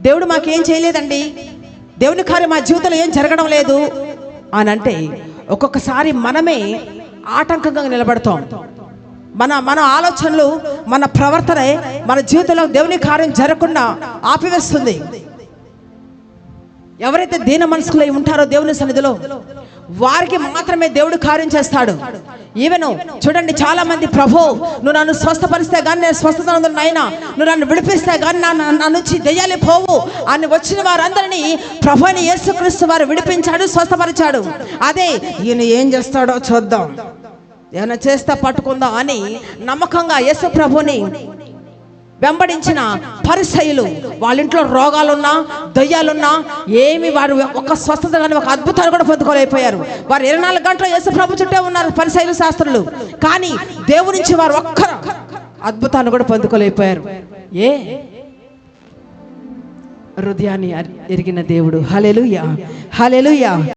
దేవుడు మాకేం చేయలేదండి, దేవుని కార్యం మా జీవితంలో ఏం జరగడం లేదు అని అంటే ఒక్కొక్కసారి మనమే ఆటంకంగా నిలబడతాం. మన ఆలోచనలు, మన ప్రవర్తనే మన జీవితంలో దేవుని కార్యం జరగకుండా ఆపివేస్తుంది. ఎవరైతే దీన మనసుకులై ఉంటారో దేవుని సన్నిధిలో వారికి మాత్రమే దేవుడు కార్యం చేస్తాడు. ఈవెను చూడండి, చాలా మంది ప్రభు నువ్వు నన్ను స్వస్థపరిస్తే కానీ నేను స్వస్థత నాయనా, నువ్వు నన్ను విడిపిస్తే కానీ నన్ను నుంచి దెయ్యాలే పోవు అని వచ్చిన వారందరినీ ప్రభు అయిన యేసుక్రీస్తు వారు విడిపించాడు, స్వస్థపరిచాడు. అదే ఈయన ఏం చేస్తాడో చూద్దాం, ఏమైనా చేస్తే పట్టుకుందాం అని నమ్మకంగా యేసు ప్రభుని వెంబడించిన పరిసయ్యులు వాళ్ళ ఇంట్లో రోగాలున్నా దయ్యాలున్నా ఏమి వారు ఒక స్వస్థత కానీ ఒక అద్భుతాలు కూడా పొందుకోలేకపోయారు. వారు 24 గంటలు యేసు ప్రభు చుట్టే ఉన్నారు పరిసయ్యులు శాస్త్రులు, కానీ దేవుడి నుంచి వారు ఒక్క అద్భుతాన్ని కూడా పొందుకోలేకపోయారు. హృదయాన్ని ఎరిగిన దేవుడు. హల్లెలూయా, హల్లెలూయా.